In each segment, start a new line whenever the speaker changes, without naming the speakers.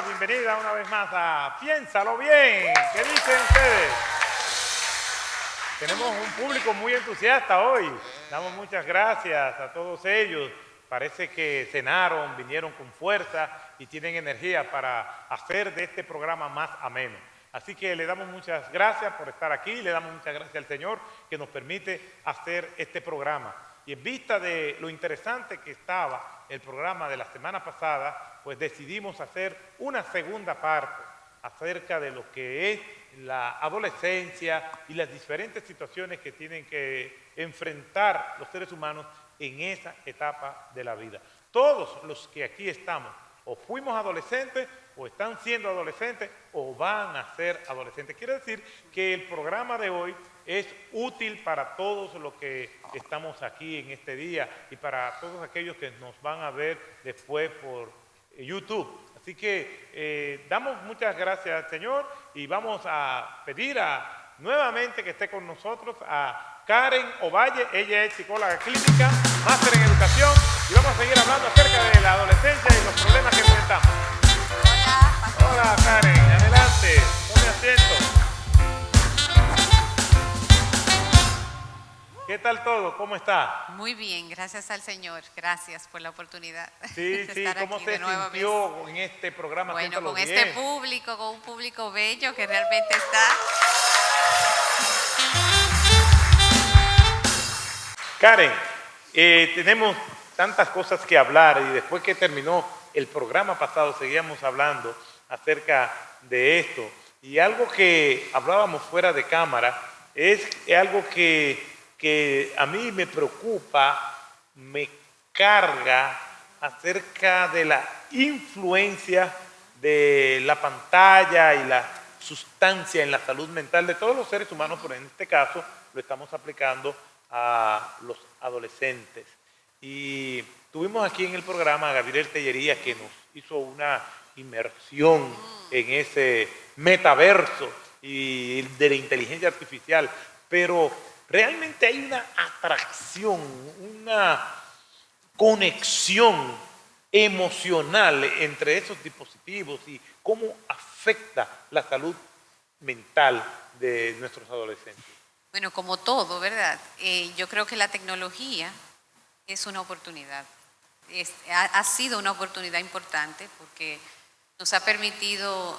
la bienvenida una vez más a Piénsalo Bien. ¿Qué dicen ustedes? Tenemos un público muy entusiasta hoy. Damos muchas gracias a todos ellos. Parece que cenaron, vinieron con fuerza y tienen energía para hacer de este programa más ameno. Así que le damos muchas gracias por estar aquí, le damos muchas gracias al Señor que nos permite hacer este programa. Y en vista de lo interesante que estaba el programa de la semana pasada, pues decidimos hacer una segunda parte acerca de lo que es la adolescencia y las diferentes situaciones que tienen que enfrentar los seres humanos en esa etapa de la vida. Todos los que aquí estamos, o fuimos adolescentes, o están siendo adolescentes, o van a ser adolescentes. Quiere decir que el programa de hoy es útil para todos los que estamos aquí en este día y para todos aquellos que nos van a ver después por YouTube. Así que damos muchas gracias al Señor y vamos a pedir nuevamente que esté con nosotros a Karen Ovalle. Ella es psicóloga clínica, máster en educación, y vamos a seguir hablando acerca de la adolescencia y los problemas que enfrentamos. Hola Karen, adelante, tome asiento. ¿Qué tal todo? ¿Cómo está?
Muy bien, gracias al Señor. Gracias por la oportunidad
Sí,
de estar
¿cómo
aquí
se
de nuevo
sintió en este programa?
Bueno,
Siéntalo
con
bien.
este público, con un público bello que realmente está.
Karen, tenemos tantas cosas que hablar y después que terminó el programa pasado seguíamos hablando acerca de esto. Y algo que hablábamos fuera de cámara es algo que a mí me preocupa, me carga acerca de la influencia de la pantalla y la sustancia en la salud mental de todos los seres humanos, pero en este caso lo estamos aplicando a los adolescentes. Y tuvimos aquí en el programa a Gabriel Tellería, que nos hizo una inmersión en ese metaverso y de la inteligencia artificial, pero realmente hay una atracción, una conexión emocional entre esos dispositivos y cómo afecta la salud mental de nuestros adolescentes.
Bueno, como todo, ¿verdad? Yo creo que la tecnología es una oportunidad. Ha sido una oportunidad importante porque nos ha permitido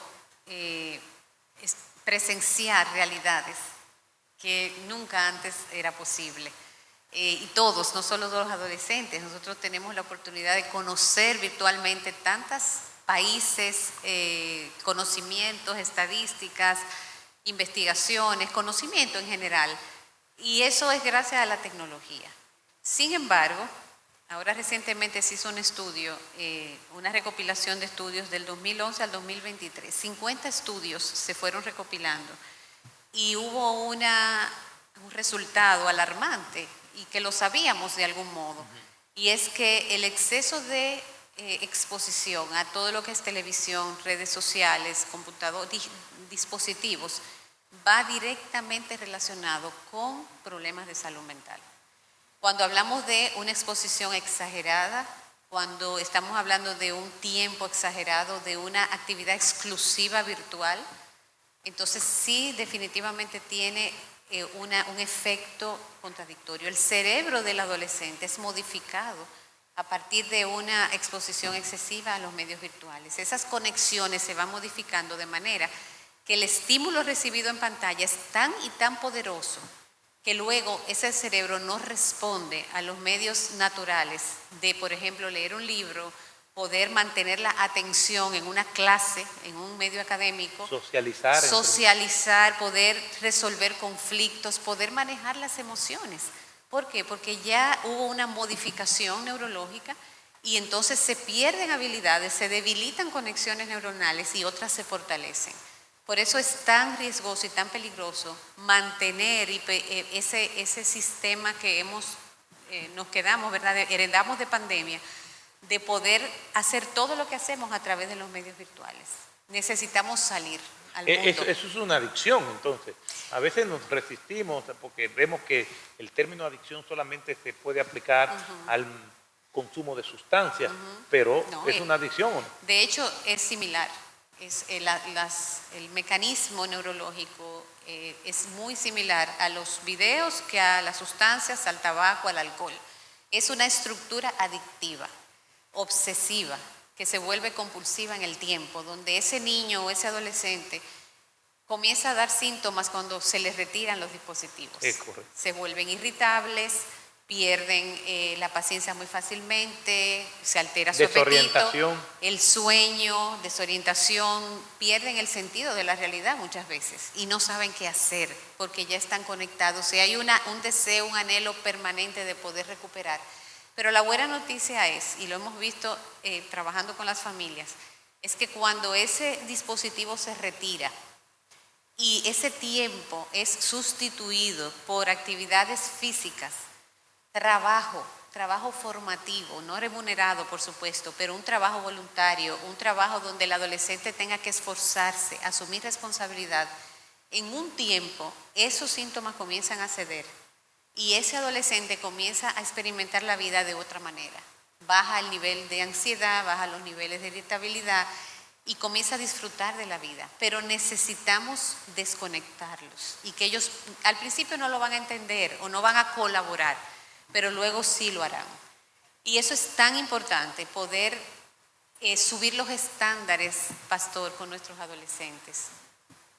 presenciar realidades que nunca antes era posible. Y todos, no solo los adolescentes, nosotros tenemos la oportunidad de conocer virtualmente tantos países, conocimientos, estadísticas, investigaciones, conocimiento en general. Y eso es gracias a la tecnología. Sin embargo, ahora recientemente se hizo un estudio, una recopilación de estudios del 2011 al 2023. 50 estudios se fueron recopilando y hubo un resultado alarmante y que lo sabíamos de algún modo. Y es que el exceso de exposición a todo lo que es televisión, redes sociales, computadores, dispositivos, va directamente relacionado con problemas de salud mental. Cuando hablamos de una exposición exagerada, cuando estamos hablando de un tiempo exagerado, de una actividad exclusiva virtual, entonces sí definitivamente tiene un efecto contradictorio. El cerebro del adolescente es modificado a partir de una exposición excesiva a los medios virtuales. Esas conexiones se van modificando de manera que el estímulo recibido en pantalla es tan y tan poderoso que luego ese cerebro no responde a los medios naturales de, por ejemplo, leer un libro, poder mantener la atención en una clase, en un medio académico, socializar, poder resolver conflictos, poder manejar las emociones. ¿Por qué? Porque ya hubo una modificación neurológica y entonces se pierden habilidades, se debilitan conexiones neuronales y otras se fortalecen. Por eso es tan riesgoso y tan peligroso mantener ese sistema que nos quedamos, ¿verdad? Heredamos de pandemia, de poder hacer todo lo que hacemos a través de los medios virtuales. Necesitamos salir al mundo.
Eso es una adicción, entonces. A veces nos resistimos porque vemos que el término adicción solamente se puede aplicar al consumo de sustancias, pero no, es una adicción.
De hecho, es similar. El mecanismo neurológico es muy similar a los videos que a las sustancias, al tabaco, al alcohol. Es una estructura adictiva, obsesiva, que se vuelve compulsiva en el tiempo, donde ese niño o ese adolescente comienza a dar síntomas cuando se les retiran los dispositivos.
Es correcto.
Se vuelven irritables, pierden la paciencia muy fácilmente, se altera su apetito, el sueño, desorientación, pierden el sentido de la realidad muchas veces y no saben qué hacer porque ya están conectados. Y hay un deseo, un anhelo permanente de poder recuperar. Pero la buena noticia es, y lo hemos visto trabajando con las familias, es que cuando ese dispositivo se retira y ese tiempo es sustituido por actividades físicas, trabajo formativo, no remunerado por supuesto, pero un trabajo voluntario, un trabajo donde el adolescente tenga que esforzarse, asumir responsabilidad, en un tiempo esos síntomas comienzan a ceder y ese adolescente comienza a experimentar la vida de otra manera. Baja el nivel de ansiedad, baja los niveles de irritabilidad y comienza a disfrutar de la vida. Pero necesitamos desconectarlos y que ellos al principio no lo van a entender o no van a colaborar, pero luego sí lo harán. Y eso es tan importante, poder subir los estándares, pastor, con nuestros adolescentes.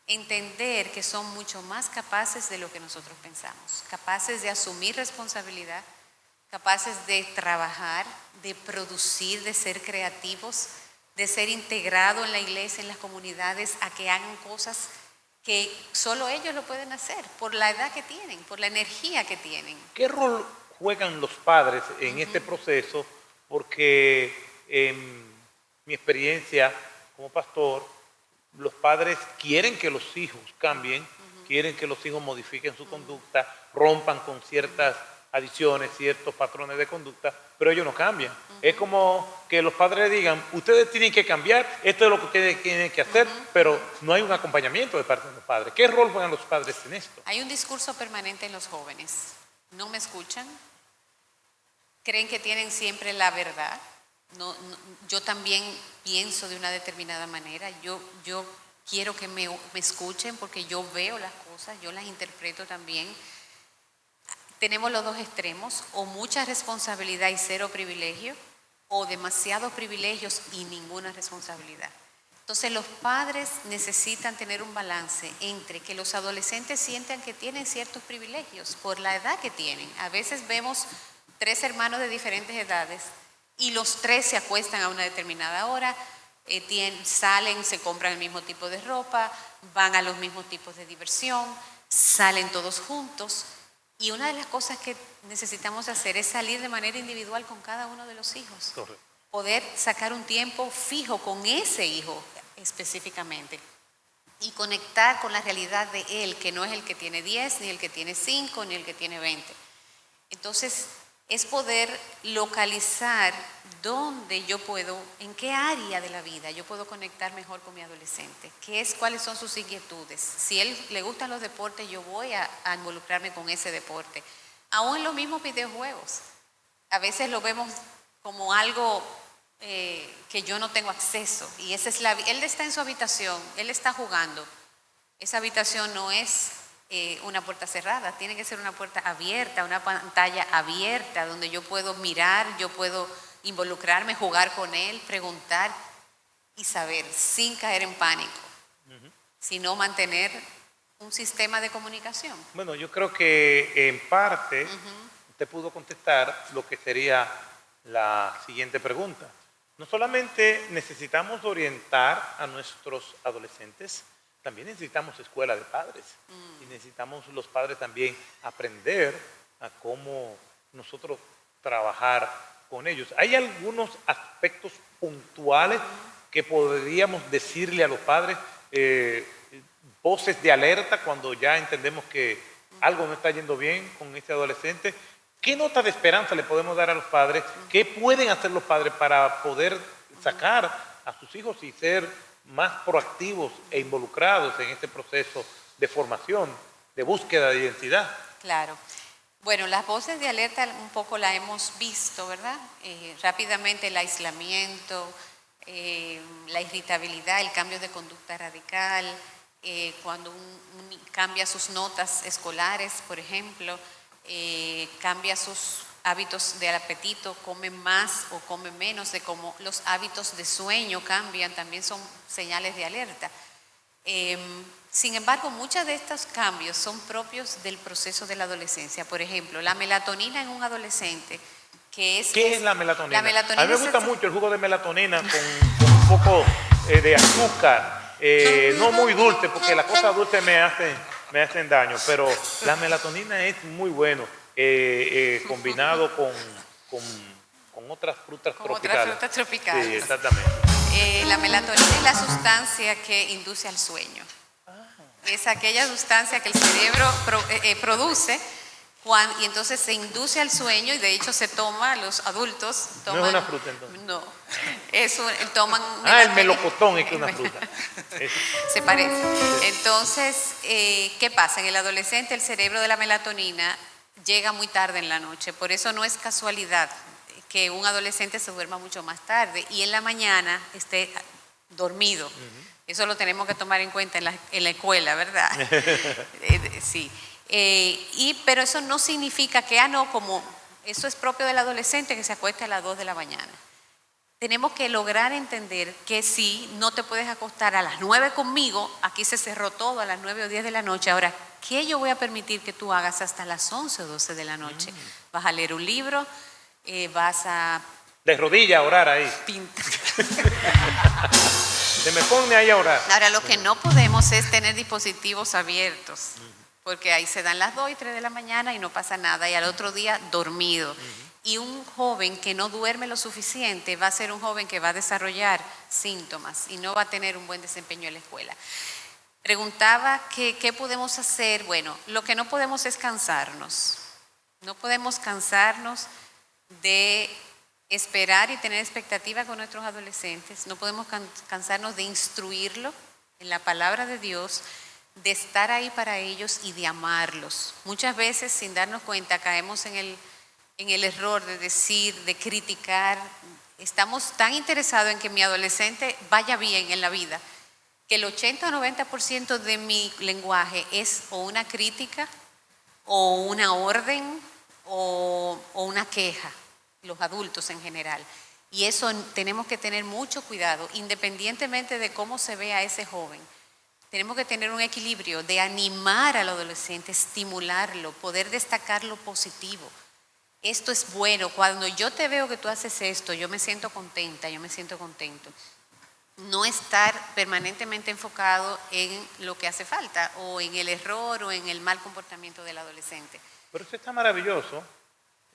Entender que son mucho más capaces de lo que nosotros pensamos, capaces de asumir responsabilidad, capaces de trabajar, de producir, de ser creativos, de ser integrados en la iglesia, en las comunidades, a que hagan cosas que solo ellos lo pueden hacer, por la edad que tienen, por la energía que tienen.
¿Qué rol juegan los padres en este proceso? Porque en mi experiencia como pastor, los padres quieren que los hijos cambien, quieren que los hijos modifiquen su conducta, rompan con ciertas adicciones, ciertos patrones de conducta, pero ellos no cambian. Es como que los padres digan, ustedes tienen que cambiar, esto es lo que ustedes tienen que hacer, pero no hay un acompañamiento de parte de los padres. ¿Qué rol juegan los padres en esto?
Hay un discurso permanente en los jóvenes. No me escuchan, creen que tienen siempre la verdad. Yo también pienso de una determinada manera, yo quiero que me escuchen porque yo veo las cosas, yo las interpreto también. Tenemos los dos extremos, o mucha responsabilidad y cero privilegio, o demasiados privilegios y ninguna responsabilidad. Entonces los padres necesitan tener un balance entre que los adolescentes sientan que tienen ciertos privilegios por la edad que tienen. A veces vemos 3 hermanos de diferentes edades y los 3 se acuestan a una determinada hora, salen, se compran el mismo tipo de ropa, van a los mismos tipos de diversión, salen todos juntos. Y una de las cosas que necesitamos hacer es salir de manera individual con cada uno de los hijos.
Correcto.
Poder sacar un tiempo fijo con ese hijo específicamente y conectar con la realidad de él, que no es el que tiene 10, ni el que tiene 5, ni el que tiene 20. Entonces, es poder localizar dónde yo puedo, en qué área de la vida yo puedo conectar mejor con mi adolescente, cuáles son sus inquietudes. Si a él le gustan los deportes, yo voy a involucrarme con ese deporte. Aún en los mismos videojuegos, a veces lo vemos como algo que yo no tengo acceso, y él está en su habitación, él está jugando. Esa habitación no es una puerta cerrada, tiene que ser una puerta abierta, una pantalla abierta donde yo puedo mirar, yo puedo involucrarme, jugar con él, preguntar y saber sin caer en pánico, sino mantener un sistema de comunicación.
Bueno, yo creo que en parte usted pudo contestar lo que sería la siguiente pregunta. No solamente necesitamos orientar a nuestros adolescentes, también necesitamos escuela de padres y necesitamos los padres también aprender a cómo nosotros trabajar con ellos. ¿Hay algunos aspectos puntuales que podríamos decirle a los padres, voces de alerta cuando ya entendemos que algo no está yendo bien con este adolescente? ¿Qué nota de esperanza le podemos dar a los padres? ¿Qué pueden hacer los padres para poder sacar a sus hijos y ser más proactivos e involucrados en este proceso de formación, de búsqueda de identidad?
Claro. Bueno, las voces de alerta un poco la hemos visto, ¿verdad? Rápidamente el aislamiento, la irritabilidad, el cambio de conducta radical, cuando cambia sus notas escolares, por ejemplo, cambia sus hábitos del apetito, come más o come menos, de cómo los hábitos de sueño cambian, también son señales de alerta. Sin embargo, muchos de estos cambios son propios del proceso de la adolescencia. Por ejemplo, la melatonina en un adolescente, que es...
¿Qué es la melatonina?
La melatonina
a mí me gusta mucho el jugo de melatonina con un poco de azúcar, no muy dulce, porque las cosas dulces me hacen daño, pero la melatonina es muy bueno, combinado con otras frutas tropicales.
Otras frutas tropicales.
Sí, exactamente.
La melatonina es la sustancia que induce al sueño. Es aquella sustancia que el cerebro produce y entonces se induce al sueño, y de hecho se toma, los adultos toman...
¿No es una fruta entonces?
No, toman...
El melocotón es que es una fruta.
Se parece. Entonces, ¿qué pasa? En el adolescente el cerebro de la melatonina llega muy tarde en la noche, por eso no es casualidad que un adolescente se duerma mucho más tarde y en la mañana esté dormido. Eso lo tenemos que tomar en cuenta en la escuela, ¿verdad? Sí. Pero eso no significa que, como eso es propio del adolescente que se acuesta a las 2 de la mañana. Tenemos que lograr entender que sí, no te puedes acostar a las 9 conmigo, aquí se cerró todo a las 9 o 10 de la noche. Ahora, ¿qué yo voy a permitir que tú hagas hasta las 11 o 12 de la noche? ¿Vas a leer un libro? ¿Vas a...
De rodillas a orar ahí?
Pintar.
Se me pone ahí a orar.
Ahora, lo que no podemos es tener dispositivos abiertos, porque ahí se dan las 2 y 3 de la mañana y no pasa nada, y al otro día dormido. Y un joven que no duerme lo suficiente va a ser un joven que va a desarrollar síntomas y no va a tener un buen desempeño en la escuela. Preguntaba qué podemos hacer. Bueno, lo que no podemos es cansarnos. No podemos cansarnos de esperar y tener expectativa con nuestros adolescentes. No podemos cansarnos de instruirlo en la palabra de Dios, de estar ahí para ellos y de amarlos. Muchas veces, sin darnos cuenta, caemos en el error de decir, de criticar. Estamos tan interesados en que mi adolescente vaya bien en la vida, que el 80 o 90% de mi lenguaje es o una crítica, o una orden, o una queja, los adultos en general. Y eso tenemos que tener mucho cuidado, independientemente de cómo se vea ese joven. Tenemos que tener un equilibrio de animar al adolescente, estimularlo, poder destacar lo positivo. Esto es bueno, cuando yo te veo que tú haces esto, yo me siento contenta, yo me siento contento. No estar permanentemente enfocado en lo que hace falta, o en el error, o en el mal comportamiento del adolescente.
Pero eso está maravilloso,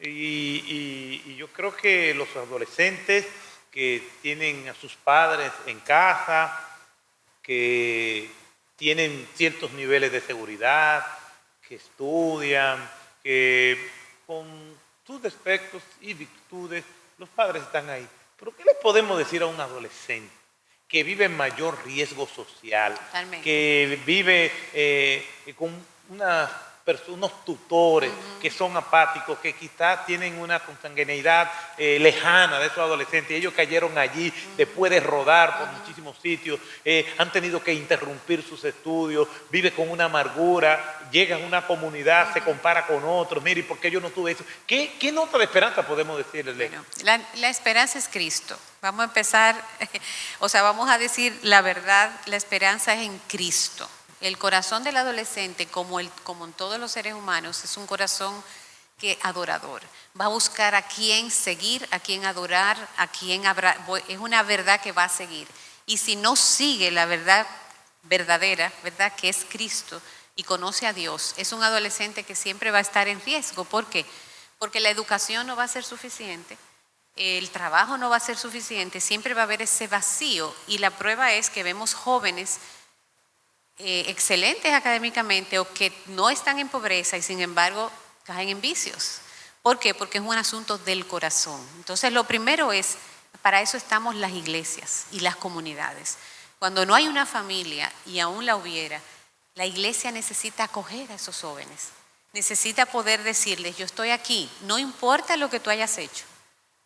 y yo creo que los adolescentes que tienen a sus padres en casa, que tienen ciertos niveles de seguridad, que estudian, que con sus defectos y virtudes, los padres están ahí. Pero ¿qué le podemos decir a un adolescente que vive en mayor riesgo social,
Totalmente.
que vive con unos tutores que son apáticos, que quizás tienen una consanguineidad lejana de esos adolescentes? Ellos cayeron allí después de rodar por muchísimos sitios, han tenido que interrumpir sus estudios, vive con una amargura, llega a una comunidad, se compara con otros. Mire, ¿por qué yo no tuve eso? ¿Qué nota de esperanza podemos decirle?
Bueno, la esperanza es Cristo. Vamos a empezar, vamos a decir la verdad, la esperanza es en Cristo. El corazón del adolescente, como en todos los seres humanos, es un corazón adorador. Va a buscar a quién seguir, a quién adorar, es una verdad que va a seguir. Y si no sigue la verdad verdadera, ¿verdad?, que es Cristo, y conoce a Dios, es un adolescente que siempre va a estar en riesgo. ¿Por qué? Porque la educación no va a ser suficiente, el trabajo no va a ser suficiente, siempre va a haber ese vacío. Y la prueba es que vemos jóvenes excelentes académicamente o que no están en pobreza y sin embargo caen en vicios. ¿Por qué? Porque es un asunto del corazón. Entonces, lo primero es, para eso estamos las iglesias y las comunidades. Cuando no hay una familia, y aún la hubiera, la iglesia necesita acoger a esos jóvenes. Necesita poder decirles, yo estoy aquí, no importa lo que tú hayas hecho.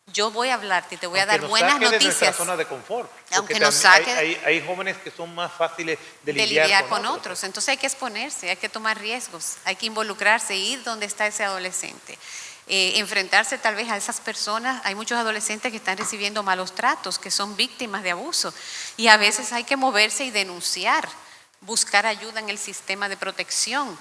Yo voy a hablarte y te voy a
Aunque
dar
nos
buenas
saque de nuestra
noticias.
zona de confort.
Aunque
Porque
nos
también
saque
hay jóvenes que son más fáciles de
de
lidiar
lidiar con
otros.
otros. Entonces hay que exponerse, hay que tomar riesgos, hay que involucrarse, ir donde está ese adolescente. Enfrentarse tal vez a esas personas. Hay muchos adolescentes que están recibiendo malos tratos, que son víctimas de abuso, y a veces hay que moverse y denunciar, buscar ayuda en el sistema de protección,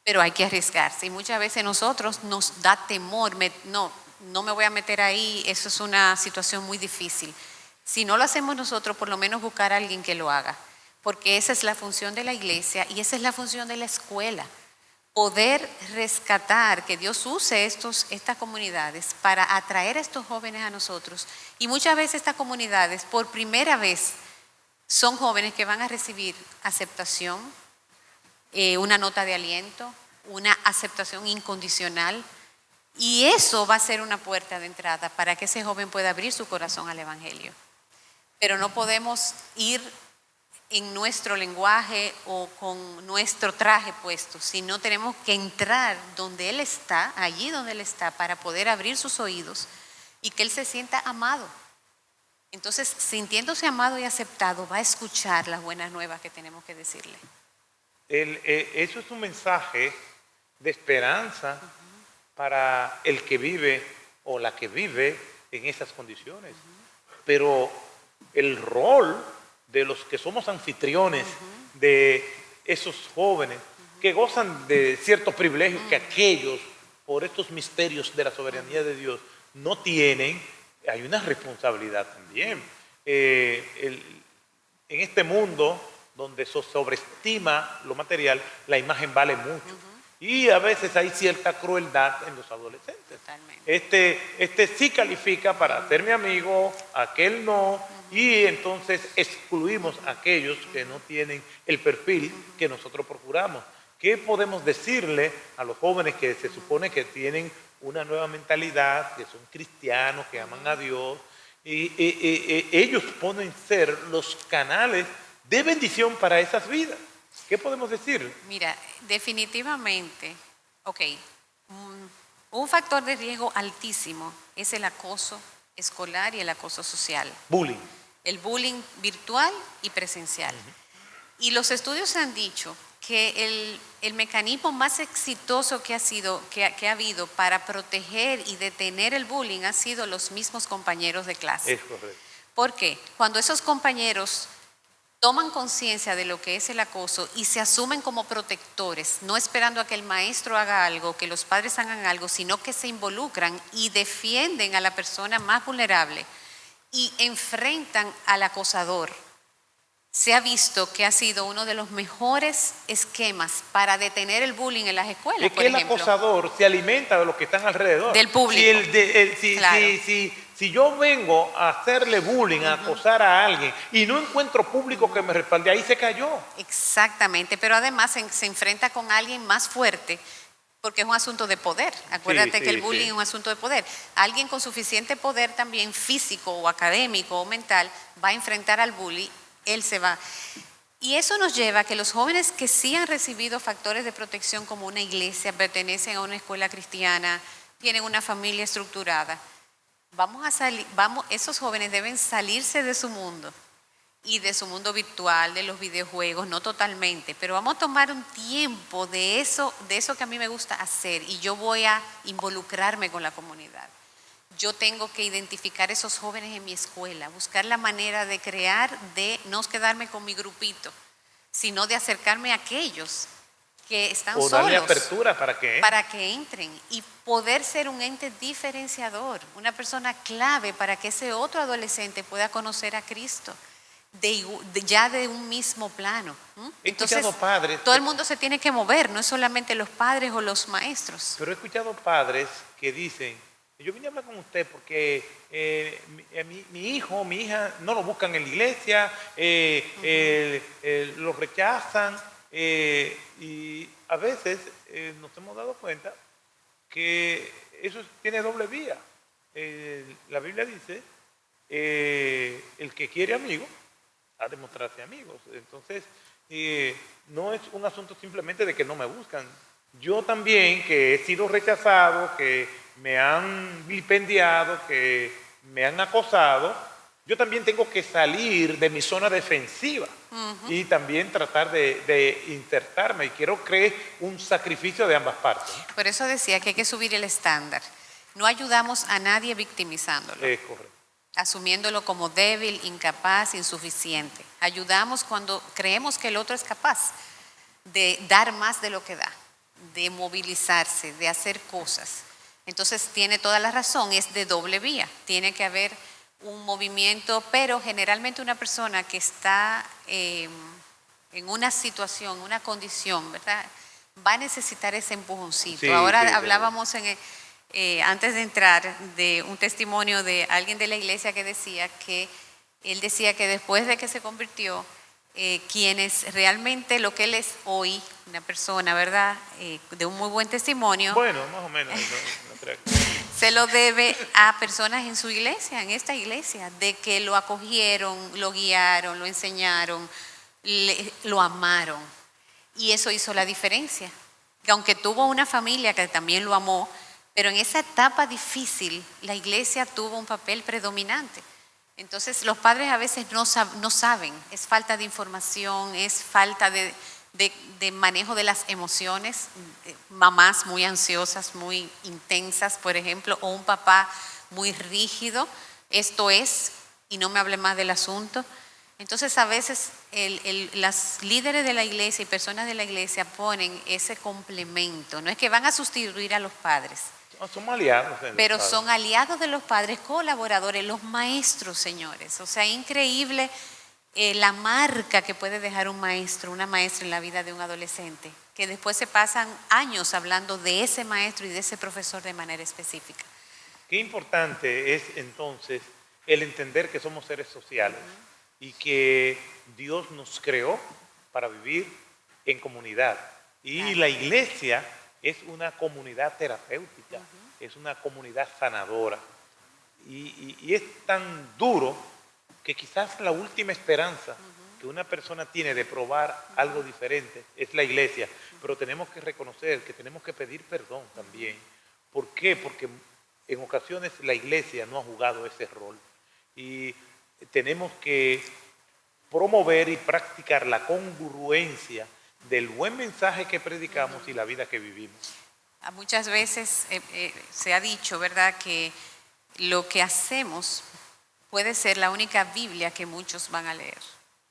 pero hay que arriesgarse, y muchas veces nosotros nos da temor, no me voy a meter ahí, eso es una situación muy difícil. Si no lo hacemos nosotros, por lo menos buscar a alguien que lo haga, porque esa es la función de la iglesia y esa es la función de la escuela. Poder rescatar, que Dios use estas comunidades para atraer a estos jóvenes a nosotros. Y muchas veces estas comunidades, por primera vez, son jóvenes que van a recibir aceptación, una nota de aliento, una aceptación incondicional. Y eso va a ser una puerta de entrada para que ese joven pueda abrir su corazón al Evangelio. Pero no podemos ir en nuestro lenguaje o con nuestro traje puesto, sino tenemos que entrar donde Él está, allí donde Él está, para poder abrir sus oídos y que Él se sienta amado. Entonces, sintiéndose amado y aceptado, va a escuchar las buenas nuevas que tenemos que decirle.
Eso es un mensaje de esperanza para el que vive o la que vive en esas condiciones. Pero el rol de los que somos anfitriones de esos jóvenes que gozan de ciertos privilegios que aquellos, por estos misterios de la soberanía de Dios, no tienen, hay una responsabilidad también. En este mundo donde se sobreestima lo material, la imagen vale mucho. Y a veces hay cierta crueldad en los adolescentes.
Totalmente.
Este sí califica para ser mi amigo, aquel no, y entonces excluimos a aquellos que no tienen el perfil que nosotros procuramos. ¿Qué podemos decirle a los jóvenes que se supone que tienen una nueva mentalidad, que son cristianos, que aman a Dios, y ellos pueden ser los canales de bendición para esas vidas? ¿Qué podemos decir?
Mira, definitivamente, un factor de riesgo altísimo es el acoso escolar y el acoso social.
Bullying.
El bullying virtual y presencial. Y los estudios han dicho que el mecanismo más exitoso que ha habido para proteger y detener el bullying ha sido los mismos compañeros de clase.
Es correcto.
¿Por qué? Cuando esos compañeros toman conciencia de lo que es el acoso y se asumen como protectores, no esperando a que el maestro haga algo, que los padres hagan algo, sino que se involucran y defienden a la persona más vulnerable y enfrentan al acosador, se ha visto que ha sido uno de los mejores esquemas para detener el bullying en las escuelas,
Es que el acosador se alimenta de los que están alrededor.
Del público. Claro.
Si yo vengo a hacerle bullying, a acosar a alguien y no encuentro público que me respalde, ahí se cayó.
Exactamente, pero además se enfrenta con alguien más fuerte porque es un asunto de poder. Acuérdate que el bullying es un asunto de poder. Alguien con suficiente poder también físico o académico o mental va a enfrentar al bully, él se va. Y eso nos lleva a que los jóvenes que sí han recibido factores de protección como una iglesia, pertenecen a una escuela cristiana, tienen una familia estructurada, esos jóvenes deben salirse de su mundo y de su mundo virtual, de los videojuegos, no totalmente, pero vamos a tomar un tiempo de eso que a mí me gusta hacer y yo voy a involucrarme con la comunidad. Yo tengo que identificar esos jóvenes en mi escuela, buscar la manera de no quedarme con mi grupito, sino de acercarme a aquellos que están solos. O
darle apertura para que
entren y poder ser un ente diferenciador, una persona clave para que ese otro adolescente pueda conocer a Cristo ya de un mismo plano. Entonces, todo el mundo se tiene que mover, no es solamente los padres o los maestros.
Pero he escuchado padres que dicen: yo vine a hablar con usted porque mi hijo, mi hija no lo buscan en la iglesia, lo rechazan, y a veces nos hemos dado cuenta que eso tiene doble vía. La Biblia dice, el que quiere amigos, ha de mostrarse amigos. Entonces, no es un asunto simplemente de que no me buscan. Yo también, que he sido rechazado, que me han vilipendiado, que me han acosado, yo también tengo que salir de mi zona defensiva y también tratar de insertarme. Y quiero creer un sacrificio de ambas partes.
Por eso decía que hay que subir el estándar. No ayudamos a nadie victimizándolo,
Es correcto.
asumiéndolo como débil, incapaz, insuficiente. Ayudamos cuando creemos que el otro es capaz de dar más de lo que da, de movilizarse, de hacer cosas. Entonces tiene toda la razón, es de doble vía. Tiene que haber un movimiento, pero generalmente una persona que está en una situación, una condición, ¿verdad? Va a necesitar ese empujoncito.
Sí,
Ahora
sí,
hablábamos antes de entrar de un testimonio de alguien de la iglesia que decía que él decía que después de que se convirtió, quienes realmente lo que él es hoy, una persona, ¿verdad? De un muy buen testimonio.
Bueno, más o menos. No creo.
Se lo debe a personas en su iglesia, en esta iglesia, de que lo acogieron, lo guiaron, lo enseñaron, lo amaron. Y eso hizo la diferencia. Que aunque tuvo una familia que también lo amó, pero en esa etapa difícil la iglesia tuvo un papel predominante. Entonces los padres a veces no saben, es falta de información, es falta de manejo de las emociones, mamás muy ansiosas, muy intensas, por ejemplo, o un papá muy rígido, esto es, y no me hable más del asunto. Entonces a veces las líderes de la iglesia y personas de la iglesia ponen ese complemento, no es que van a sustituir a los padres,
Somos aliados.
pero son aliados de los padres, colaboradores, los maestros, señores. O sea, increíble la marca que puede dejar un maestro, una maestra en la vida de un adolescente, que después se pasan años hablando de ese maestro y de ese profesor de manera específica.
Qué importante es entonces el entender que somos seres sociales y que Dios nos creó para vivir en comunidad. Y la iglesia es una comunidad terapéutica, es una comunidad sanadora. Y es tan duro que quizás la última esperanza que una persona tiene de probar algo diferente es la iglesia. Pero tenemos que reconocer que tenemos que pedir perdón también. ¿Por qué? Porque en ocasiones la iglesia no ha jugado ese rol. Y tenemos que promover y practicar la congruencia del buen mensaje que predicamos y la vida que vivimos.
Muchas veces se ha dicho, ¿verdad?, que lo que hacemos puede ser la única Biblia que muchos van a leer.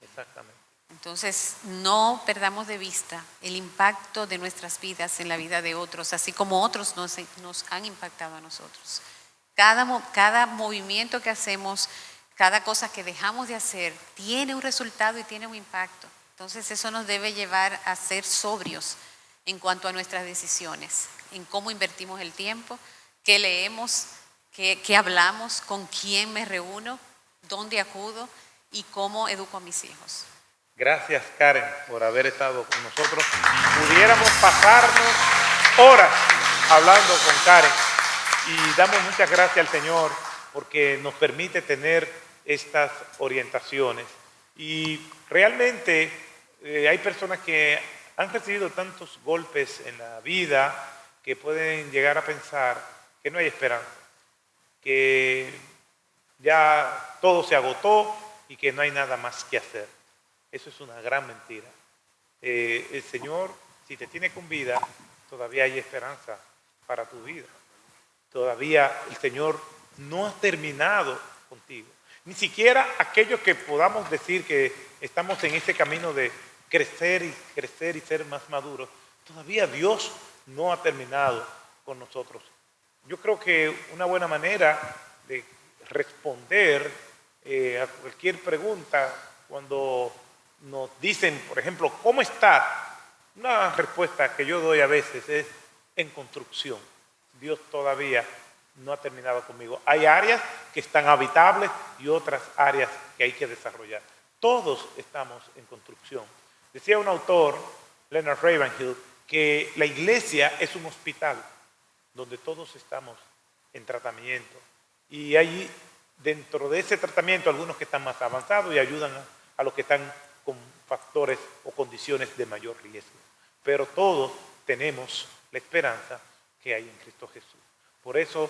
Exactamente.
Entonces, no perdamos de vista el impacto de nuestras vidas en la vida de otros, así como otros nos han impactado a nosotros. Cada movimiento que hacemos, cada cosa que dejamos de hacer, tiene un resultado y tiene un impacto. Entonces, eso nos debe llevar a ser sobrios en cuanto a nuestras decisiones, en cómo invertimos el tiempo, qué leemos, qué hablamos, con quién me reúno, dónde acudo y cómo educo a mis hijos.
Gracias, Karen, por haber estado con nosotros. Pudiéramos pasarnos horas hablando con Karen y damos muchas gracias al Señor porque nos permite tener estas orientaciones. Y realmente hay personas que han recibido tantos golpes en la vida que pueden llegar a pensar que no hay esperanza, que ya todo se agotó y que no hay nada más que hacer. Eso es una gran mentira. El Señor, si te tiene con vida, todavía hay esperanza para tu vida. Todavía el Señor no ha terminado contigo. Ni siquiera aquellos que podamos decir que estamos en ese camino de crecer y ser más maduros, todavía Dios no ha terminado con nosotros. Yo creo que una buena manera de responder a cualquier pregunta cuando nos dicen, por ejemplo, ¿cómo está? Una respuesta que yo doy a veces es en construcción. Dios todavía no ha terminado conmigo. Hay áreas que están habitables y otras áreas que hay que desarrollar. Todos estamos en construcción. Decía un autor, Leonard Ravenhill, que la iglesia es un hospital donde todos estamos en tratamiento. Y hay dentro de ese tratamiento algunos que están más avanzados y ayudan a los que están con factores o condiciones de mayor riesgo. Pero todos tenemos la esperanza que hay en Cristo Jesús. Por eso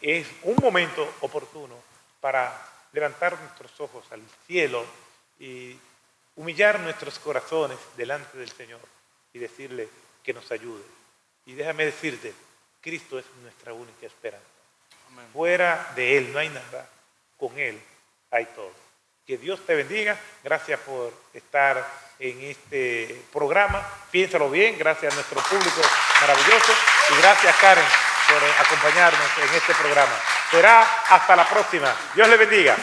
es un momento oportuno para levantar nuestros ojos al cielo y humillar nuestros corazones delante del Señor y decirle que nos ayude. Y déjame decirte, Cristo es nuestra única esperanza.
Amén.
Fuera de Él no hay nada, con Él hay todo. Que Dios te bendiga, gracias por estar en este programa, piénsalo bien, gracias a nuestro público maravilloso y gracias Karen por acompañarnos en este programa. Será hasta la próxima. Dios le bendiga.